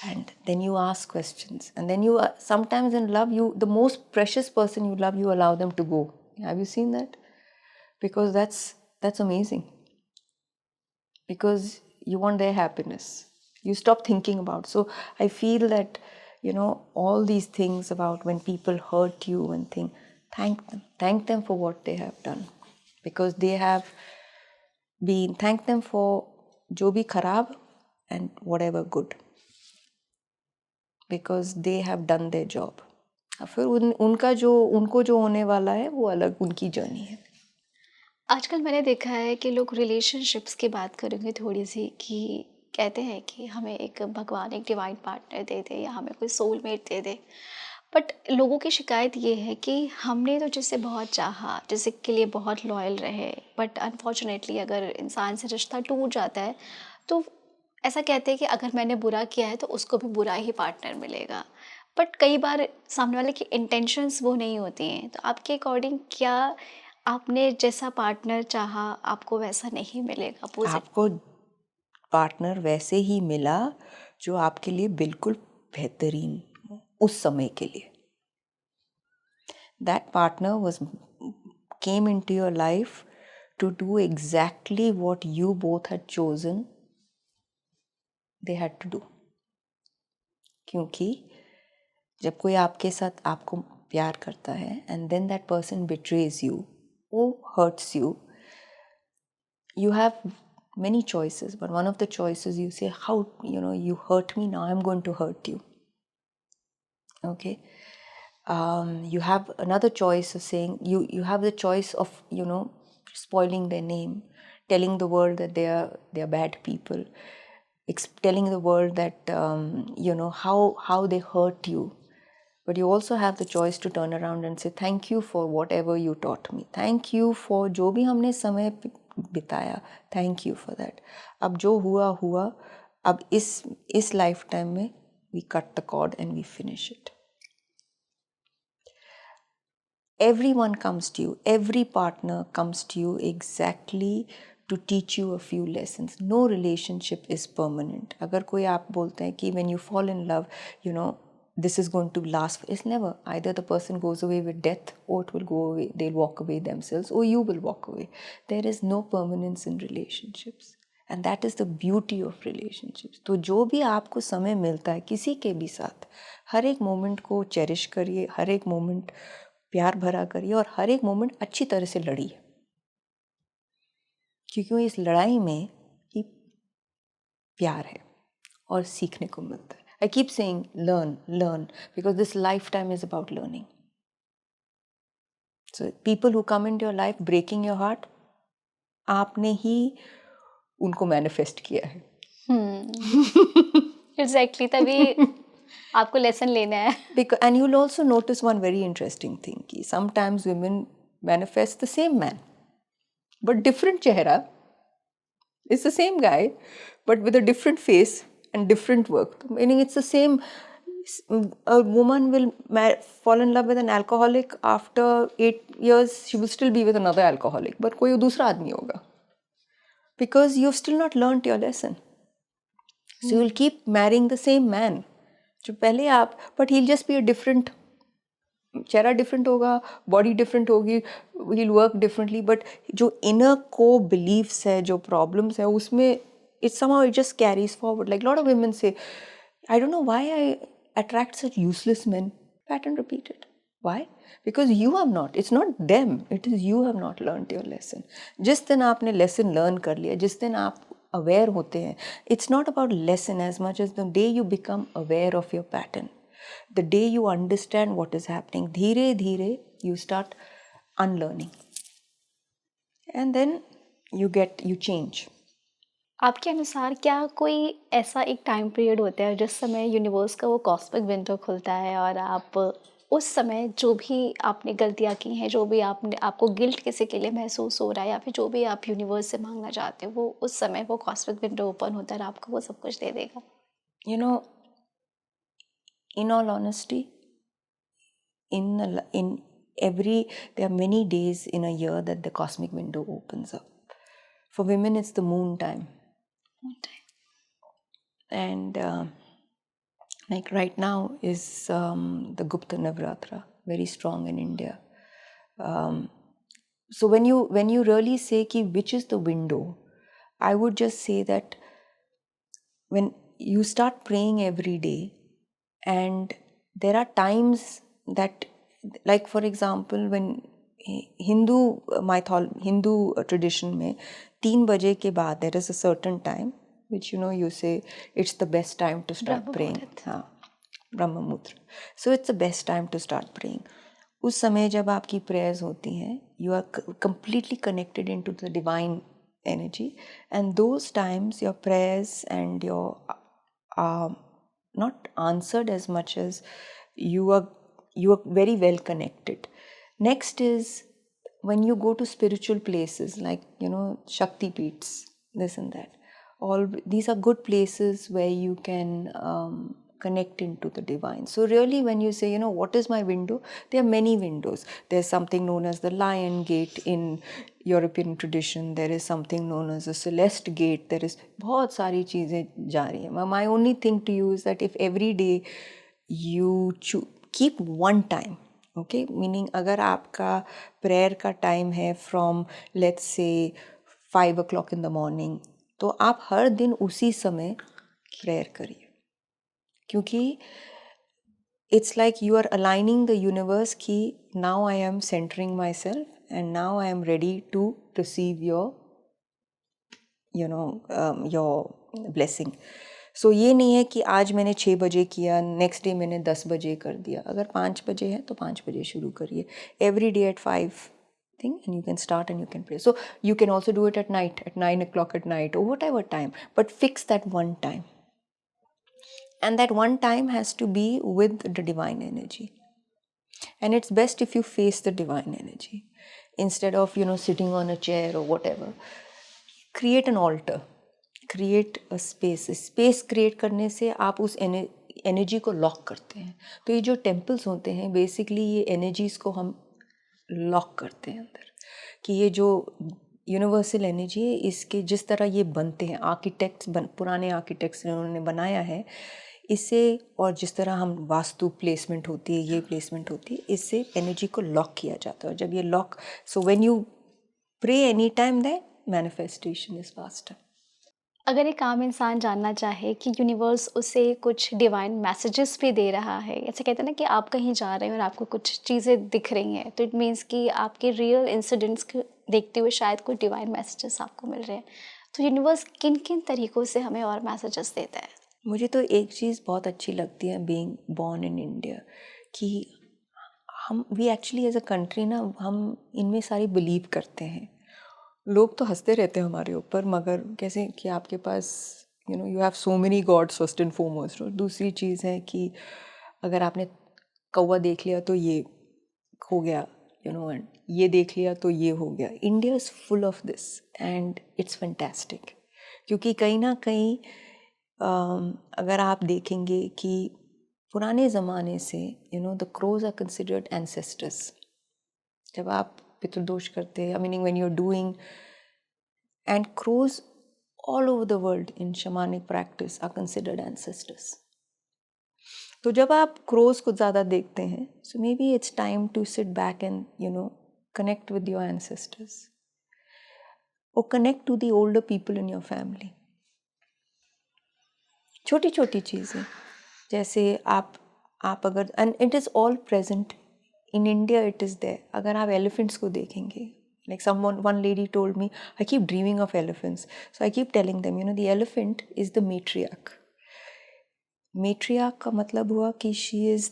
and then you ask questions, and then you sometimes in love, you, the most precious person you love, you allow them to go. Have you seen that? Because that's amazing, because you want their happiness. You stop thinking about. So I feel that, you know, all these things about when people hurt you and things, thank them for what they have done, because they have been, thank them for जो भी खराब and whatever good, because they have done their job. फिर उनको जो होने वाला है वो अलग उनकी जर्नी है. आजकल मैंने देखा है कि लोग रिलेशनशिप्स की बात करेंगे थोड़ी सी, कि कहते हैं कि हमें एक भगवान एक डिवाइन पार्टनर दे दे या हमें कोई सोलमेट दे दे. बट लोगों की शिकायत ये है कि हमने तो जिससे बहुत चाहा, जिसके के लिए बहुत लॉयल रहे, बट अनफॉर्चुनेटली अगर इंसान से रिश्ता टूट जाता है तो ऐसा कहते हैं कि अगर मैंने बुरा किया है तो उसको भी बुरा ही पार्टनर मिलेगा. बट कई बार सामने वाले की इंटेंशंस वो नहीं होती हैं. तो आपके अकॉर्डिंग क्या आपने जैसा पार्टनर चाहा आपको वैसा नहीं मिलेगा? आपको पार्टनर वैसे ही मिला जो आपके लिए बिल्कुल बेहतरीन उस समय के लिए. That partner came into your life to do exactly what you both had chosen they had to do. क्योंकि जब कोई आपके साथ आपको प्यार करता है and then that person betrays you or hurts you, you have many choices, but one of the choices you say, how, you know, you hurt me, now I'm going to hurt you. Okay. You have another choice of saying, you have the choice of, you know, spoiling their name, telling the world that they are bad people, telling the world that you know how they hurt you. But you also have the choice to turn around and say, thank you for whatever you taught me, thank you for जो भी हमने समय बिताया, thank you for that. अब जो हुआ, अब इस lifetime में we cut the cord and we finish it. Everyone comes to you, every partner comes to you exactly to teach you a few lessons. No relationship is permanent. अगर कोई आप बोलते हैं कि when you fall in love, you know, this is going to last, it's never. Either the person goes away with death, or it will go away, they'll walk away themselves, or you will walk away. There is no permanence in relationships. And that is the beauty of relationships. तो जो भी आपको समय मिलता है किसी के भी साथ, हर एक मोमेंट को चेरिश करिए, हर एक मोमेंट प्यार भरा करिए, और हर एक मोमेंट अच्छी तरह से लड़िए, क्योंकि इस लड़ाई में ही प्यार है और सीखने को मिलता है. I keep saying learn, because this lifetime is about learning. So people who come into your life breaking your heart, आपने ही उनको मैनिफेस्ट किया है. एग्जैक्टली. तभी आपको लेसन लेना है। Because, and you'll also notice one very interesting thing कि sometimes women manifest the same man but different chehra. It's the same guy but with a different face and different work, meaning it's the same. A woman will fall in love with an alcoholic, after 8 years she will still be with another alcoholic but कोई दूसरा आदमी होगा, because you've still not learnt your lesson. So you'll keep marrying the same man जो पहले आप, but he'll just be a different, चेहरा डिफरेंट होगा, बॉडी डिफरेंट होगी, he'll work differently, but जो inner core beliefs है, जो problems है, उसमें it somehow it just carries forward. Like a lot of women say, I don't know why I attract such useless men. Pattern repeated. Why? Because you have not. It's not them. It is you have not learned your lesson. जिस दिन आपने lesson learn कर लिया, जिस दिन आप aware होते हैं, it's not about lesson as much as the day you become aware of your pattern. The day you understand what is happening, धीरे धीरे you start unlearning. And then you change. आपके अनुसार क्या कोई ऐसा एक टाइम पीरियड होता है जिस समय यूनिवर्स का वो कॉस्मिक विंडो खुलता है और आप उस समय जो भी आपने गलतियाँ की हैं, जो भी आपको गिल्ट किसी के लिए महसूस हो रहा है या फिर जो भी आप यूनिवर्स से मांगना चाहते हो, वो उस समय वो कॉस्मिक विंडो ओपन होता है और आपको वो सब कुछ दे देगा? You know, in all honesty, in there are many days in a year that the cosmic window opens up. For women, it's the moon time. And like right now is the Gupta Navratra, very strong in India. So when you really say ki which is the window, I would just say that when you start praying every day, and there are times that, like for example, when Hindu tradition में 3 बजे के बाद there is a certain time which you say it's the best time to start praying. हाँ, ब्रह्म मुहूर्त. So it's the best time to start praying. उस समय जब आपकी prayers होती हैं, you are completely connected into the divine energy, and those times your prayers and your not answered as much as you are very well connected. Next is when you go to spiritual places like Shakti Peeths, this and that. All these are good places where you can connect into the divine. So really when you say, what is my window? There are many windows. There's something known as the Lion Gate in European tradition. There is something known as the Celeste Gate. There is बहुत सारी चीज़ें जा रही हैं. My only thing to you is that if every day you keep one time, okay, meaning अगर आपका prayer का time है from let's say 5 o'clock in the morning, तो आप हर दिन उसी समय prayer करिए, क्योंकि it's like you are aligning the universe कि now I am centering myself and now I am ready to receive your your blessing. So ये नहीं है कि आज मैंने 6 बजे किया, नेक्स्ट डे मैंने 10 बजे कर दिया. अगर 5 बजे है तो 5 बजे शुरू करिए. Every day at 5 thing, and you can start and you can pray. So you can also do it at night, at 9 o'clock at night or whatever time, but fix that one time. And that one time has to be with the divine energy. And it's best if you face the divine energy instead of sitting on a chair or whatever. Create an altar. Create a space. Space create करने से आप उस energy को lock करते हैं. तो ये जो temples होते हैं, basically ये energies को हम lock करते हैं अंदर, कि ये जो यूनिवर्सल एनर्जी है, इसके जिस तरह ये बनते हैं, पुराने आर्किटेक्ट्स ने उन्होंने बनाया है इससे, और जिस तरह हम वास्तु प्लेसमेंट होती है, ये प्लेसमेंट होती है, इससे एनर्जी को लॉक किया जाता है. और जब ये lock, so when you pray any time then manifestation is faster. अगर एक आम इंसान जानना चाहे कि यूनिवर्स उसे कुछ डिवाइन मैसेजेस भी दे रहा है, ऐसे कहते हैं ना कि आप कहीं जा रहे हैं और आपको कुछ चीज़ें दिख रही हैं, तो इट मीन्स कि आपके रियल इंसिडेंट्स को देखते हुए शायद कुछ डिवाइन मैसेजेस आपको मिल रहे हैं, तो यूनिवर्स किन किन तरीक़ों से हमें और मैसेजेस देता है? मुझे तो एक चीज़ बहुत अच्छी लगती है बीइंग बॉर्न इन इंडिया, कि we actually as a country ना, हम इनमें सारी बिलीव करते हैं. लोग तो हंसते रहते हैं हमारे ऊपर, मगर कैसे कि आपके पास you have so many gods first and foremost. और दूसरी चीज़ है कि अगर आपने कौवा देख लिया तो ये हो गया, and ये देख लिया तो ये हो गया. India is full of this and it's fantastic. क्योंकि कहीं ना कहीं अगर आप देखेंगे कि पुराने ज़माने से the crows are considered ancestors. जब आप पितृदोष करते हैं, meaning when you're doing, and crows all over the world in shamanic practice are considered ancestors. तो जब आप crows को ज़्यादा देखते हैं, so maybe it's time to sit back and connect with your ancestors or connect to the older people in your family. छोटी छोटी चीज़ें जैसे आप अगर, and it is all present in India, it is there. अगर आप elephants को देखेंगे, like one lady told me, I keep dreaming of elephants, so I keep telling them, the elephant is the matriarch. Matriarch का मतलब हुआ कि she is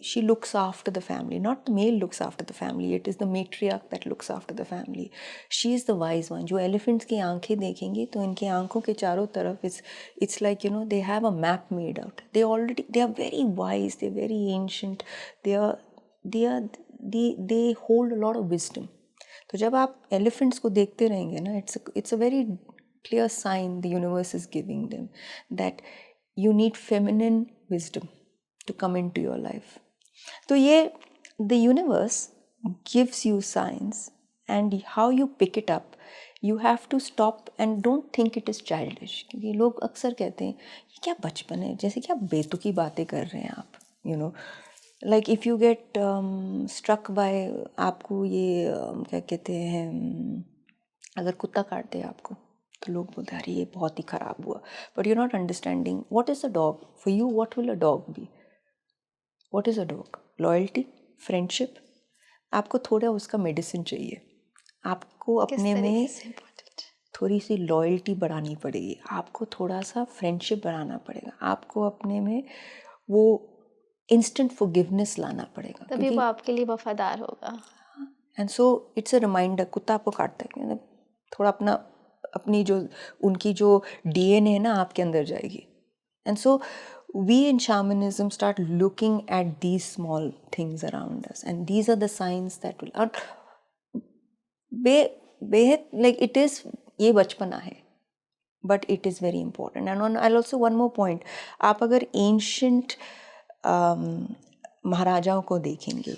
she looks after the family. Not the male looks after the family, it is the matriarch that looks after the family. She is the wise one. जो elephants की आंखें देखेंगे तो इनकी आंखों के चारों तरफ it's like they have a map made out. They are very wise, they're very ancient, they hold a lot of wisdom. तो जब आप elephants को देखते रहेंगे ना, it's a very clear sign the universe is giving them that you need feminine wisdom to come into your life. तो ये the universe gives you signs, and how you pick it up, you have to stop and don't think it is childish. क्योंकि लोग अक्सर कहते हैं ये क्या बचपन है, जैसे क्या बेतुकी बातें कर रहे हैं आप, like if you get struck by, आपको ये क्या कहते हैं, अगर कुत्ता काट दे आपको तो लोग बोलते हैं अरे ये बहुत ही ख़राब हुआ. But you not understanding what is a dog for you. What will a dog be? What is a dog? Loyalty, friendship. आपको थोड़ा उसका मेडिसिन चाहिए. आपको अपने में थोड़ी सी लॉयल्टी बढ़ानी पड़ेगी. आपको थोड़ा सा फ्रेंडशिप बढ़ाना पड़ेगा. आपको अपने में वो इंस्टेंट फॉरगिवनेस लाना पड़ेगा, तभी वो आपके लिए वफादार होगा. And so it's a reminder. कुत्ता आपको काटता है, थोड़ा अपनी जो उनकी जो DNA है ना आपके अंदर जाएगी. And so we in shamanism start looking at these small things around us, and these are the signs that will बेहद like it is, ये बचपना है, but it is very important. And I'll also one more point. आप अगर ancient महाराजाओं को देखेंगे,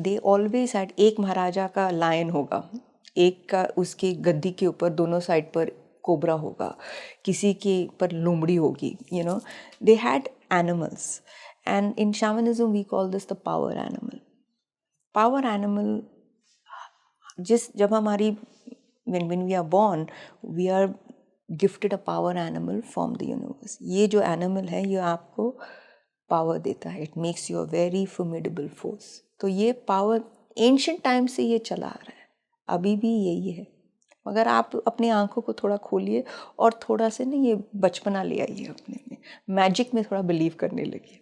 they always had, एक महाराजा का lion होगा, एक का उसकी गद्दी के ऊपर दोनों साइड पर कोबरा होगा, किसी के पर लोमड़ी होगी. They had animals, and in shamanism we call this the power animal. Power animal, जब हमारी when we are born, we are gifted a power animal from the universe. ये जो animal है ये आपको power देता है. It makes you a very formidable force. तो ये power ancient time से ये चला आ रहा है, अभी भी यही है. मगर आप अपनी आंखों को थोड़ा खोलिए और थोड़ा से ना ये बचपना ले आइए अपने में, मैजिक में थोड़ा बिलीव करने लगिए.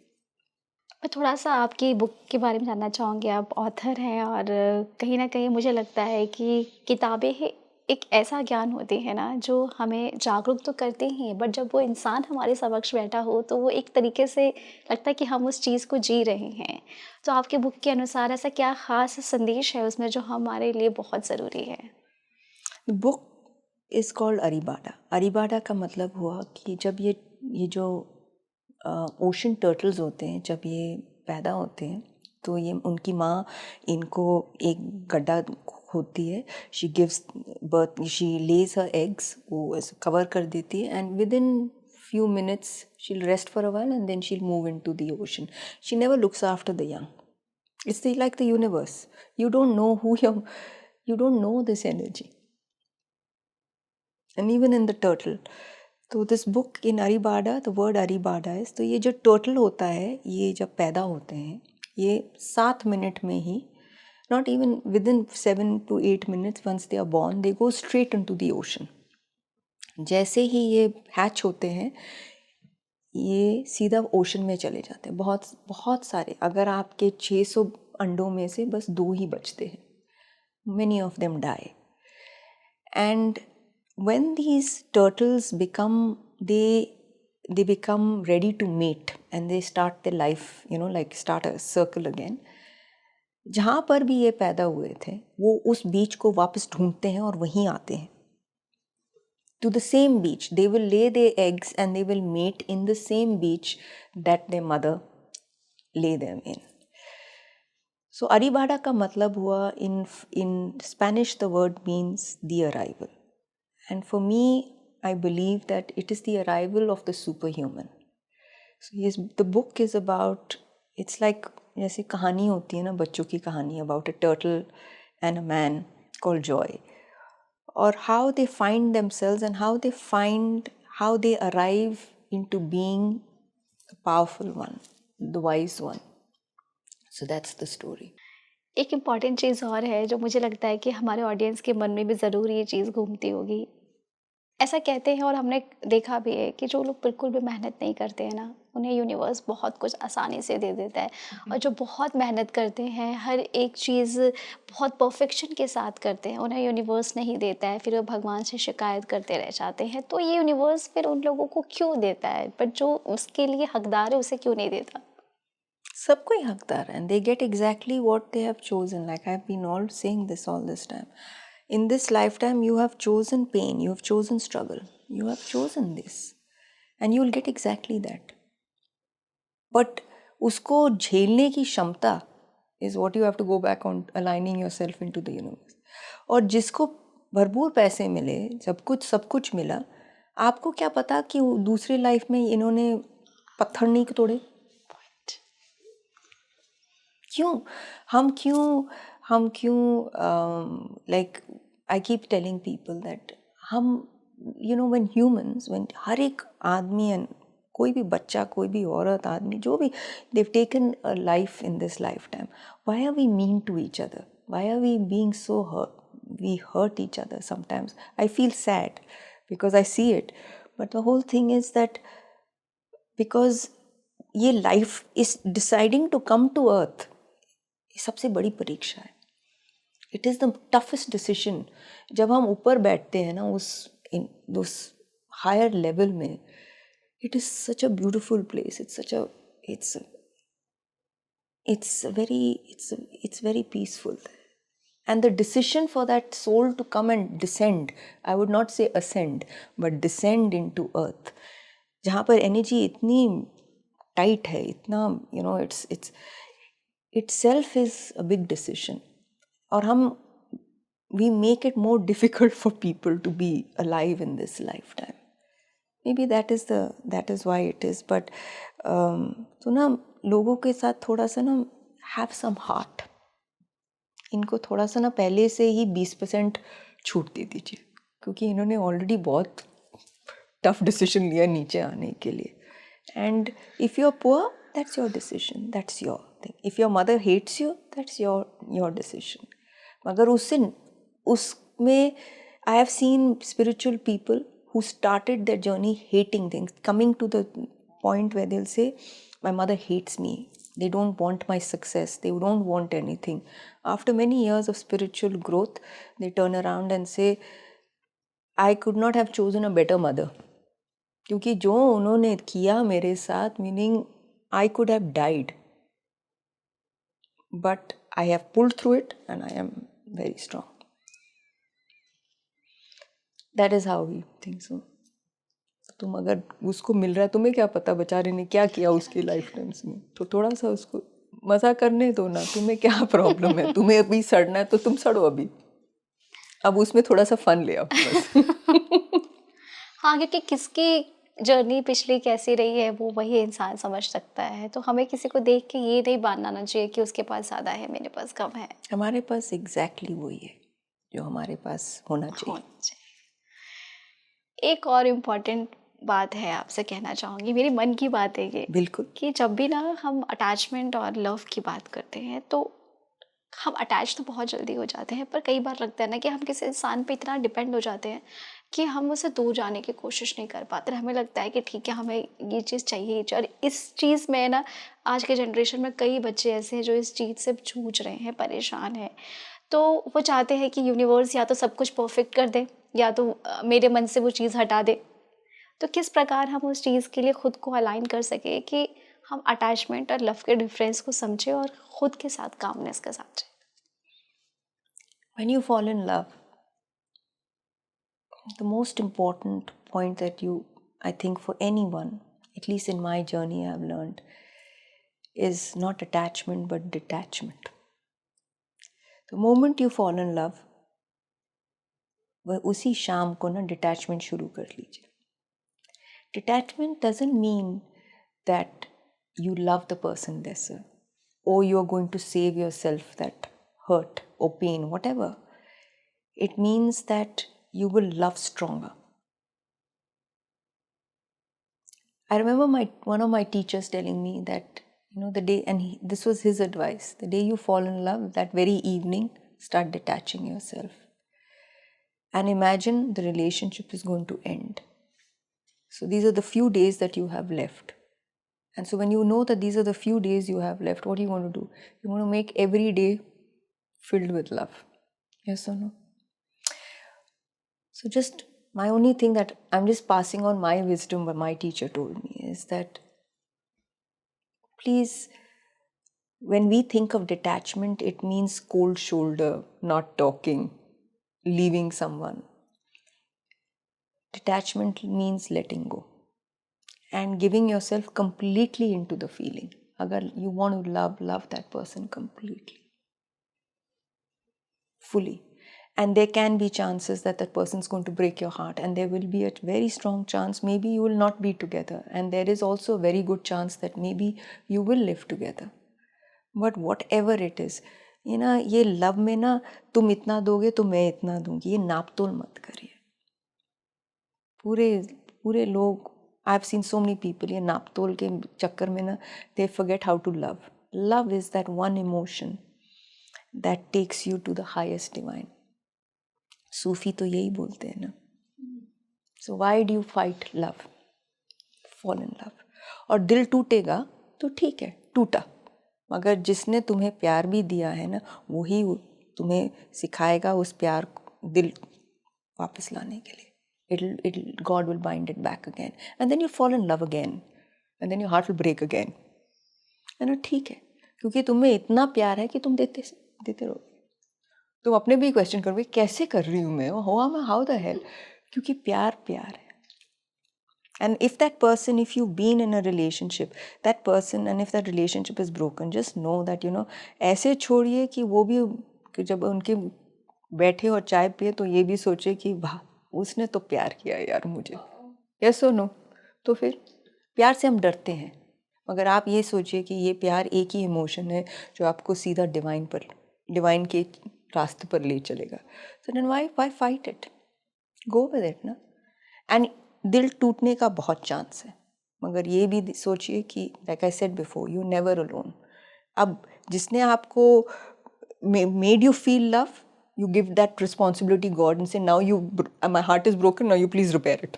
मैं थोड़ा सा आपकी बुक के बारे में जानना चाहूँगी. आप ऑथर हैं और कहीं ना कहीं मुझे लगता है कि किताबें एक ऐसा ज्ञान होती है ना जो हमें जागरूक तो करते ही हैं, बट जब वो इंसान हमारे समक्ष बैठा हो तो वो एक तरीके से लगता है कि हम उस चीज़ को जी रहे हैं. तो आपके बुक के अनुसार ऐसा क्या ख़ास संदेश है उसमें जो हमारे लिए बहुत ज़रूरी है? Book is called arribada. Arribada का मतलब हुआ कि जब ये जो ओशन टर्टल्स होते हैं, जब ये पैदा होते हैं तो ये उनकी माँ इनको एक गड्ढा होती है, she gives birth, she lays her eggs, वो कवर कर देती है, and within few minutes she'll rest for a while and then she'll move into the ocean. She never looks after the young. It's like the universe. You don't know you don't know this energy. And even in the turtle. तो this book in Aribada, the word Aribada is, तो ये जो turtle होता है ये जब पैदा होते हैं ये 7 मिनट में ही, not even within 7 to 8 minutes once they are born, they go straight into the ocean. जैसे ही ये हैच होते हैं ये सीधा ओशन में चले जाते हैं. बहुत बहुत सारे, अगर आपके 600 अंडों में से बस 2 ही बचते हैं. Many of them die. And when these turtles become, they become ready to mate and they start their life, like start a circle again, जहाँ पर भी ये पैदा हुए थे वो उस बीच को वापस ढूंढते हैं और वहीं आते हैं. To the same beach. They will lay their eggs and they will mate in the same beach that their mother lay them in. So Aribada का मतलब हुआ, in Spanish the word means the arrival. And for me, I believe that it is the arrival of the superhuman. So yes, the book is about, it's like जैसे कहानी होती है ना बच्चों की कहानी, about a turtle and a man called Joy, or how they find themselves and how they arrive into being the powerful one, the wise one. So that's the story. एक इम्पॉर्टेंट चीज़ और है जो मुझे लगता है कि हमारे ऑडियंस के मन में भी ज़रूर ये चीज़ घूमती होगी. ऐसा कहते हैं और हमने देखा भी है कि जो लोग बिल्कुल भी मेहनत नहीं करते हैं ना, उन्हें यूनिवर्स बहुत कुछ आसानी से दे देता है. और जो बहुत मेहनत करते हैं, हर एक चीज़ बहुत परफेक्शन के साथ करते हैं, उन्हें यूनिवर्स नहीं देता है. फिर वो भगवान से शिकायत करते रह जाते हैं. तो ये यूनिवर्स फिर उन लोगों को क्यों देता है, बट जो उसके लिए हकदार है उसे क्यों नहीं देता? सबको ही हकदार है, and they get exactly what they have chosen. Like I've been all saying this all this time. In this lifetime, you have chosen pain, you have chosen struggle, you have chosen this, and you will get exactly that. But उसको झेलने की क्षमता is what you have to go back on aligning yourself into the universe. और जिसको भरपूर पैसे मिले, सब कुछ मिला, आपको क्या पता कि दूसरे लाइफ में इन्होंने पत्थर नहीं तोड़े? हम क्यों like I keep telling people that हम when humans, when हर एक आदमी and कोई भी बच्चा, कोई भी औरत, आदमी, जो भी, they've taken a life in this lifetime. Why are we mean to each other? Why are we being so hurt? We hurt each other sometimes. I feel sad because I see it. But the whole thing is that because ये life is deciding to come to earth, ये सबसे बड़ी परीक्षा है. It is the toughest decision. जब हम ऊपर बैठते हैं ना उस हायर लेवल में, it is such a beautiful place. it's very peaceful. And the decision for that soul to come and descend, I would not say ascend, but descend into earth, जहाँ पर एनर्जी इतनी टाइट है, इतना it's itself is a big decision. और हम we make it more difficult for people to be alive in this lifetime. Maybe that is why it is. But तो ना लोगों के साथ थोड़ा सा ना have some heart. इनको थोड़ा सा ना पहले से ही 20% छूट दे दीजिए, क्योंकि इन्होंने ऑलरेडी बहुत टफ डिसीजन लिया नीचे आने के लिए. And if you're poor, that's your decision, that's your thing. If your mother hates you, that's your decision. मगर उसमें I have seen spiritual people who started their journey hating things, coming to the point where they'll say, my mother hates me, they don't want my success, they don't want anything. After many years of spiritual growth, they turn around and say, I could not have chosen a better mother. क्योंकि जो उन्होंने किया मेरे साथ, meaning I could have died, but I have pulled through it and I am very strong. That is how we think. So तुम अगर उसको मिल रहा है, तुम्हें क्या पता बेचारे ने क्या किया उसकी लाइफ टाइम में, तो थोड़ा सा उसको मज़ा करने दो ना. तुम्हें क्या प्रॉब्लम है? तुम्हें अभी सड़ना है तो तुम सड़ो अभी, अब उसमें थोड़ा सा फन ले आओ बस. हाँ, क्योंकि किसकी जर्नी पिछली कैसी रही है वो वही इंसान समझ सकता है. तो हमें किसी को देख के ये नहीं मानना चाहिए कि उसके पास ज़्यादा है, मेरे पास कम है. हमारे पास एग्जैक्टली वही है जो हमारे पास होना चाहिए. एक और इम्पॉर्टेंट बात है, आपसे कहना चाहूँगी, मेरे मन की बात है ये, बिल्कुल, कि जब भी ना हम अटैचमेंट और लव की बात करते हैं तो हम अटैच तो बहुत जल्दी हो जाते हैं, पर कई बार लगता है ना कि हम किसी इंसान पे इतना डिपेंड हो जाते हैं कि हम उससे दूर जाने की कोशिश नहीं कर पाते. हमें लगता है कि ठीक है, हमें ये चीज़ चाहिए. और इस चीज़ में ना आज के जनरेशन में कई बच्चे ऐसे हैं जो इस चीज़ से जूझ रहे हैं, परेशान हैं. तो वो चाहते हैं कि यूनिवर्स या तो सब कुछ परफेक्ट कर दे, या तो मेरे मन से वो चीज़ हटा दे। तो किस प्रकार हम उस चीज़ के लिए खुद को अलाइन कर सके कि हम अटैचमेंट और लव के डिफरेंस को समझें और खुद के साथ कामनेस के साथ रहें। When you fall in love, the most important point that I think for anyone, at least in my journey I've learned, is not attachment but detachment. The moment you fall in love, वह उसी शाम को ना डिटैचमेंट शुरू कर लीजिए. Detachment doesn't mean that you love the person lesser or you're going to save yourself that hurt or pain, whatever. It means that you will love stronger. I remember one of my teachers telling me that, the day, and this was his advice, the day you fall in love, that very evening, start detaching yourself. And imagine the relationship is going to end. So these are the few days that you have left. And so when you know that these are the few days you have left, what do you want to do? You want to make every day filled with love. Yes or no? So just my only thing that I'm just passing on my wisdom, what my teacher told me, is that please, when we think of detachment, it means cold shoulder, not talking, leaving someone. Detachment means letting go and giving yourself completely into the feeling. Agar you want to love that person completely, fully. And there can be chances that person's going to break your heart, and there will be a very strong chance maybe you will not be together, and there is also a very good chance that maybe you will live together. But whatever it is, ये लव में ना तुम इतना दोगे तो मैं इतना दूंगी, ये नापतोल मत करिए. पूरे लोग, I've seen so many people, ये नापतोल के चक्कर में ना, they forget how to love. Love is that one emotion that takes you to the highest divine. सूफी तो यही बोलते हैं ना. So why do you fight love? Fall in love. और दिल टूटेगा तो ठीक है, टूटा, मगर जिसने तुम्हें प्यार भी दिया है ना, वही तुम्हें सिखाएगा उस प्यार दिल वापस लाने के लिए. God will bind it back again, and then you fall in love again, and then your heart will break again. है ठीक है, क्योंकि तुम्हें इतना प्यार है कि तुम देते रहोगे. तुम अपने भी क्वेश्चन करोगे कैसे कर रही हूँ मैं, हाउ द हेल, क्योंकि प्यार है. And if that person, if you've been in a relationship, that person, and if that relationship is broken, just know that, ऐसे छोड़िए कि वो भी, कि जब उनके बैठे और चाय पिए तो ये भी सोचे कि वाह, उसने तो प्यार किया यार मुझे. यस और नो? तो फिर प्यार से हम डरते हैं, मगर आप ये सोचिए कि ये प्यार एक ही इमोशन है जो आपको सीधा डिवाइन के रास्ते पर ले चलेगा. So then why fight it? Go with it ना. And दिल टूटने का बहुत चांस है, मगर ये भी सोचिए कि like I said before, you never alone. अब जिसने आपको made you feel love, you give that responsibility God and say, now my heart is broken, now you please repair it.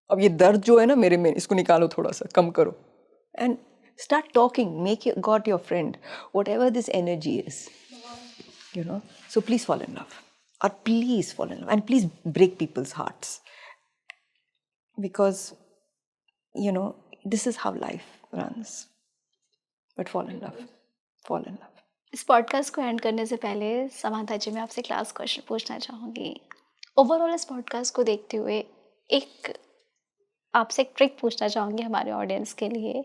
अब ये दर्द जो है ना मेरे में, इसको निकालो, थोड़ा सा कम करो, and start talking, make God your friend, whatever this energy is, so please fall in love, or please fall in love, and please break people's hearts, because this is how life runs. But fall in love. इस पॉडकास्ट को एंड करने से पहले समांथा जी, मैं आपसे क्लास क्वेश्चन पूछना चाहूँगी. ओवरऑल इस पॉडकास्ट को देखते हुए आपसे एक ट्रिक पूछना चाहूँगी हमारे ऑडियंस के लिए,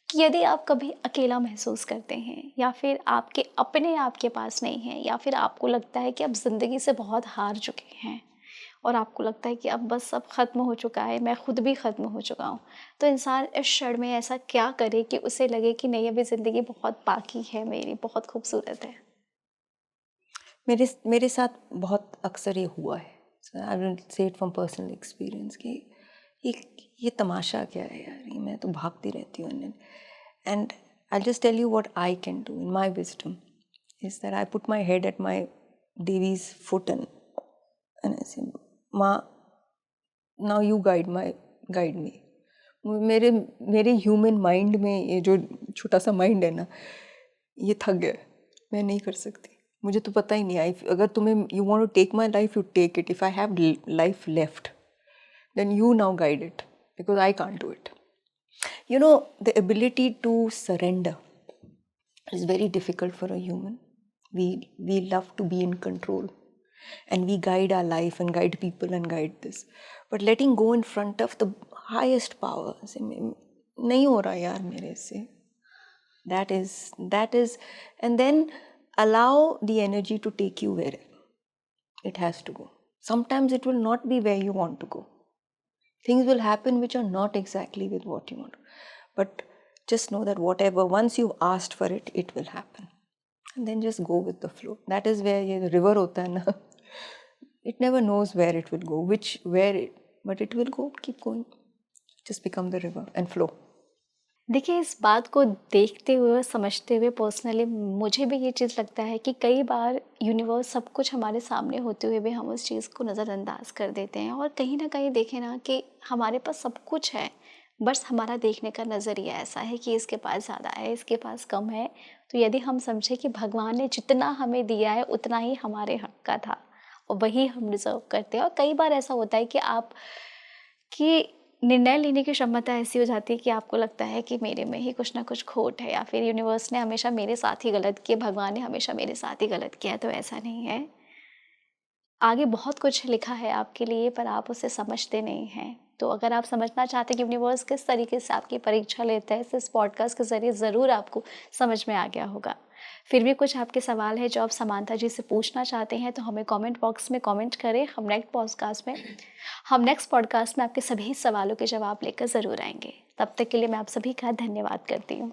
कि यदि आप कभी अकेला महसूस करते हैं, या फिर आपके अपने आपके पास नहीं है, या फिर आपको लगता है कि आप ज़िंदगी से बहुत हार चुके हैं और आपको लगता है कि अब बस सब ख़त्म हो चुका है, मैं खुद भी ख़त्म हो चुका हूँ, तो इंसान इस क्षण में ऐसा क्या करे कि उसे लगे कि नहीं, अभी ज़िंदगी बहुत बाकी है, मेरी बहुत खूबसूरत है? मेरे साथ बहुत अक्सर ये हुआ है. I will say it from personal experience कि ये तमाशा क्या है यार, ये मैं तो भागती रहती हूँ. And I just tell you what I can do in my wisdom is that I put my head at my devi's foot and I say, माँ, नाउ यू गाइड मी. मेरे ह्यूमन माइंड में ये जो छोटा सा माइंड है ना, ये थक गया, मैं नहीं कर सकती. मुझे तो पता ही नहीं आई, अगर तुम्हें you want to take my life, you take it. If I have life left, then you now guide it, because I can't do it. You know, the ability to surrender is very difficult for a human. We love to be in control, and we guide our life and guide people and guide this, but letting go in front of the highest power, say nahi ho raha yaar mere se, that is, and then allow the energy to take you wherever it has to go. Sometimes it will not be where you want to go. Things will happen which are not exactly with what you want. But just know that whatever, once you've asked for it, it will happen. And then just go with the flow. That is where the river hota hai na. It never knows where it will go, but it will go, keep going. Just become the river and flow. देखिए, इस बात को देखते हुए और समझते हुए पर्सनली मुझे भी ये चीज़ लगता है कि कई बार यूनिवर्स सब कुछ हमारे सामने होते हुए भी हम उस चीज़ को नज़रअंदाज कर देते हैं, और कहीं ना कहीं देखें ना कि हमारे पास सब कुछ है, बस हमारा देखने का नज़रिया ऐसा है कि इसके पास ज़्यादा है, इसके पास कम है। तो यदि हम समझे कि भगवान ने जितना हमें दिया है उतना ही हमारे हक का था और वही हम डिज़र्व करते हैं। और कई बार ऐसा होता है कि कि निर्णय लेने की क्षमता ऐसी हो जाती है कि आपको लगता है कि मेरे में ही कुछ ना कुछ खोट है, या फिर यूनिवर्स ने हमेशा मेरे साथ ही गलत किया, भगवान ने हमेशा मेरे साथ ही गलत किया। तो ऐसा नहीं है, आगे बहुत कुछ लिखा है आपके लिए, पर आप उसे समझते नहीं हैं। तो अगर आप समझना चाहते हैं कि यूनिवर्स किस तरीके से आपकी परीक्षा लेता है, इस पॉडकास्ट के ज़रिए ज़रूर आपको समझ में आ गया होगा। फिर भी कुछ आपके सवाल है जो आप समांथा जी से पूछना चाहते हैं तो हमें कमेंट बॉक्स में कमेंट करें। हम नेक्स्ट पॉडकास्ट में आपके सभी सवालों के जवाब लेकर ज़रूर आएंगे। तब तक के लिए मैं आप सभी का धन्यवाद करती हूँ।